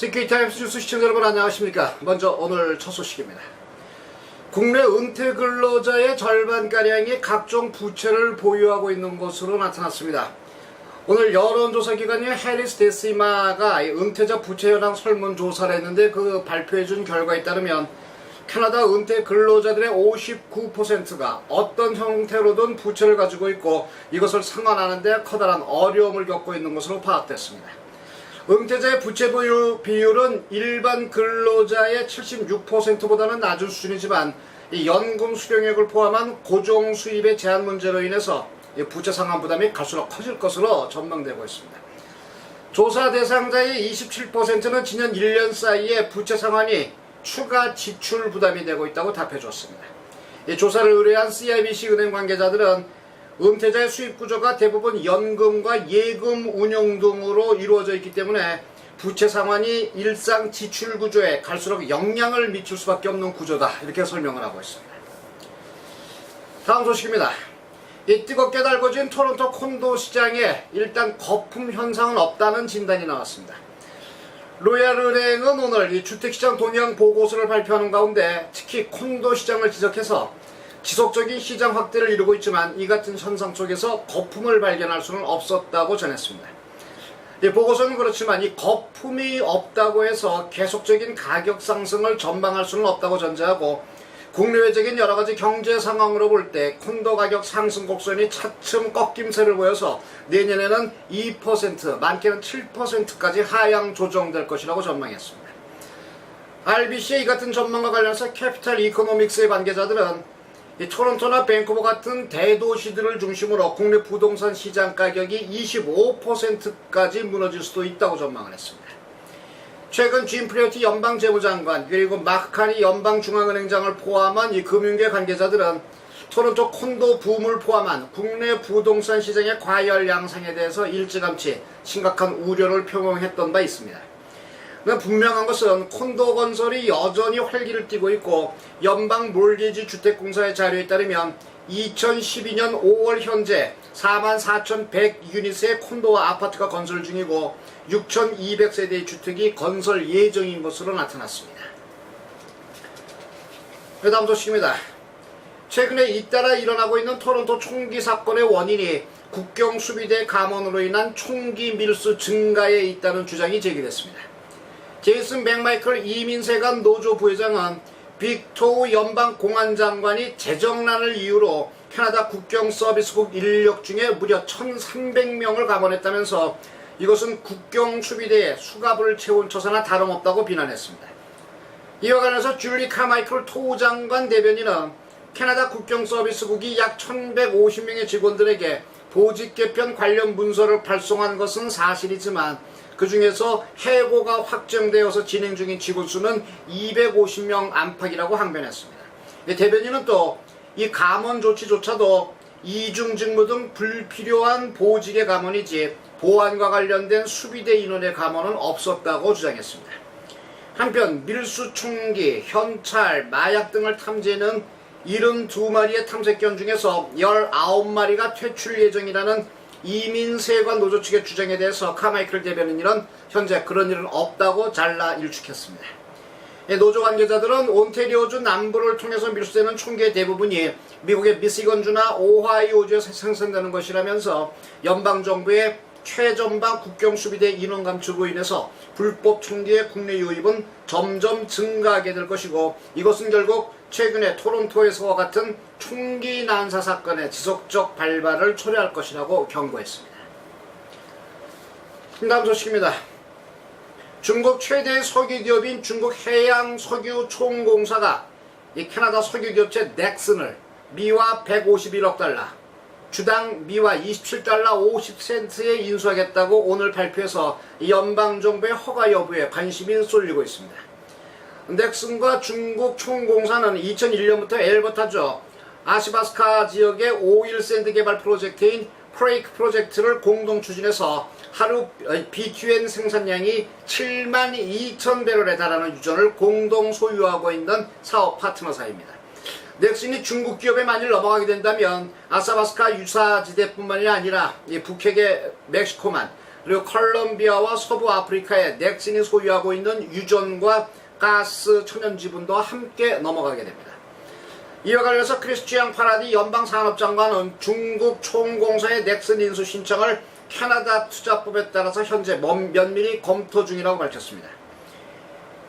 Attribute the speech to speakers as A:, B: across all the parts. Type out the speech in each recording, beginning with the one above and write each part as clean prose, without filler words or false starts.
A: TK타임스 뉴스 시청자 여러분 안녕하십니까. 먼저 오늘 첫 소식입니다. 국내 은퇴 근로자의 절반가량이 각종 부채를 보유하고 있는 것으로 나타났습니다. 오늘 여론조사기관인 해리스 데시마가 은퇴자 부채 현황 설문조사를 했는데 그 발표해준 결과에 따르면 캐나다 은퇴 근로자들의 59%가 어떤 형태로든 부채를 가지고 있고 이것을 상환하는 데 커다란 어려움을 겪고 있는 것으로 파악됐습니다. 은퇴자의 부채 보유 비율은 일반 근로자의 76%보다는 낮은 수준이지만 이 연금 수령액을 포함한 고정 수입의 제한 문제로 인해서 부채 상환 부담이 갈수록 커질 것으로 전망되고 있습니다. 조사 대상자의 27%는 지난 1년 사이에 부채 상환이 추가 지출 부담이 되고 있다고 답해줬습니다. 이 조사를 의뢰한 CIBC 은행 관계자들은 은퇴자의 수입 구조가 대부분 연금과 예금 운용 등으로 이루어져 있기 때문에 부채 상환이 일상 지출 구조에 갈수록 영향을 미칠 수밖에 없는 구조다, 이렇게 설명을 하고 있습니다. 다음 소식입니다. 이 뜨겁게 달궈진 토론토 콘도 시장에 일단 거품 현상은 없다는 진단이 나왔습니다. 로얄은행은 오늘 이 주택시장 동향 보고서를 발표하는 가운데 특히 콘도 시장을 지적해서 지속적인 시장 확대를 이루고 있지만 이 같은 현상 속에서 거품을 발견할 수는 없었다고 전했습니다. 이 보고서는 그렇지만 이 거품이 없다고 해서 계속적인 가격 상승을 전망할 수는 없다고 전제하고 국내외적인 여러가지 경제 상황으로 볼 때 콘도 가격 상승 곡선이 차츰 꺾임세를 보여서 내년에는 2%, 많게는 7%까지 하향 조정될 것이라고 전망했습니다. RBC의 이 같은 전망과 관련해서 캐피탈 이코노믹스의 관계자들은 이 토론토나 밴쿠버 같은 대도시들을 중심으로 국내 부동산 시장 가격이 25%까지 무너질 수도 있다고 전망을 했습니다. 최근 짐 프리어티 연방재무장관 그리고 마크 카니 연방중앙은행장을 포함한 이 금융계 관계자들은 토론토 콘도 붐을 포함한 국내 부동산 시장의 과열 양상에 대해서 일찌감치 심각한 우려를 표명했던 바 있습니다. 분명한 것은 콘도 건설이 여전히 활기를 띠고 있고 연방 몰게지 주택공사의 자료에 따르면 2012년 5월 현재 44,100유닛의 콘도와 아파트가 건설 중이고 6,200세대의 주택이 건설 예정인 것으로 나타났습니다. 다음 소식입니다. 최근에 잇따라 일어나고 있는 토론토 총기 사건의 원인이 국경 수비대 감원으로 인한 총기 밀수 증가에 있다는 주장이 제기됐습니다. 제이슨 맥마이클 이민세관 노조 부회장은 빅토우 연방공안장관이 재정난을 이유로 캐나다 국경서비스국 인력 중에 무려 1,300명을 감원했다면서 이것은 국경수비대에 수갑을 채운 처사나 다름없다고 비난했습니다. 이와 관련해서 줄리 카마이클 토우 장관 대변인은 캐나다 국경서비스국이 약 1,150명의 직원들에게 보직 개편 관련 문서를 발송한 것은 사실이지만 그 중에서 해고가 확정되어서 진행 중인 직원 수는 250명 안팎이라고 항변했습니다. 대변인은 또 이 감원 조치조차도 이중 직무 등 불필요한 보직의 감원이지 보안과 관련된 수비대 인원의 감원은 없었다고 주장했습니다. 한편 밀수 총기, 현찰, 마약 등을 탐지하는 72마리의 탐색견 중에서 19마리가 퇴출 예정이라는 이민세관 노조 측의 주장에 대해서 카마이클 대변인은 현재 그런 일은 없다고 잘라 일축했습니다. 노조 관계자들은 온태리오주 남부를 통해서 밀수되는 총기의 대부분이 미국의 미시건주나 오하이오주에서 생산되는 것이라면서 연방정부의 최전방 국경수비대 인원 감축으로 인해서 불법 총기의 국내 유입은 점점 증가하게 될 것이고 이것은 결국 최근에 토론토에서와 같은 총기 난사 사건의 지속적 발발을 초래할 것이라고 경고했습니다. 다음 소식입니다. 중국 최대 석유기업인 중국해양석유총공사가 이 캐나다 석유기업체 넥슨을 미화 151억 달러, 주당 미화 27달러 50센트에 인수하겠다고 오늘 발표해서 연방정부의 허가 여부에 관심이 쏠리고 있습니다. 넥슨과 중국 총공사는 2001년부터 엘버타주 아시바스카 지역의 오일 샌드 개발 프로젝트인 프레이크 프로젝트를 공동 추진해서 하루 BTN 생산량이 72,000배럴에 달하는 유전을 공동 소유하고 있는 사업 파트너사입니다. 넥슨이 중국 기업에 만일 넘어가게 된다면 아사바스카 유사지대뿐만이 아니라 북핵의 멕시코만, 그리고 콜롬비아와 서부 아프리카에 넥슨이 소유하고 있는 유전과 가스 천연지분도 함께 넘어가게 됩니다. 이와 관련해서 크리스티안 파라디 연방산업장관은 중국 총공사의 넥슨 인수 신청을 캐나다 투자법에 따라서 현재 면밀히 검토 중이라고 밝혔습니다.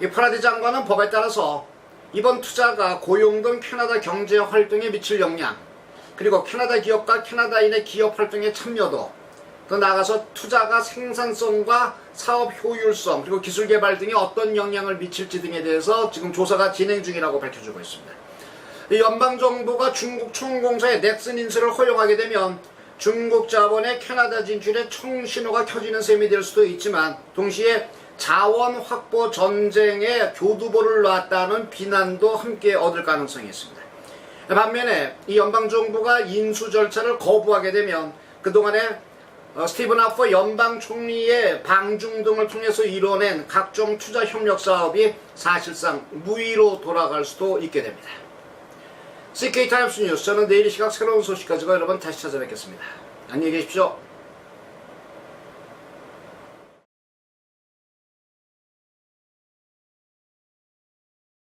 A: 이 파라디 장관은 법에 따라서 이번 투자가 고용 등 캐나다 경제 활동에 미칠 영향, 그리고 캐나다 기업과 캐나다인의 기업 활동에 참여도, 더 나아가서 투자가 생산성과 사업 효율성, 그리고 기술 개발 등에 어떤 영향을 미칠지 등에 대해서 지금 조사가 진행 중이라고 밝혀주고 있습니다. 이 연방정부가 중국 총공사의 넥슨 인수를 허용하게 되면 중국 자본의 캐나다 진출에 청신호가 켜지는 셈이 될 수도 있지만, 동시에 자원 확보 전쟁에 교두보를 놨다는 비난도 함께 얻을 가능성이 있습니다. 반면에 이 연방정부가 인수 절차를 거부하게 되면 그동안에 스티븐 하퍼 연방 총리의 방중 등을 통해서 이뤄낸 각종 투자 협력 사업이 사실상 무의로 돌아갈 수도 있게 됩니다. CK타임스 뉴스, 저는 내일 이 시각 새로운 소식 가지고 여러분 다시 찾아뵙겠습니다. 안녕히 계십시오.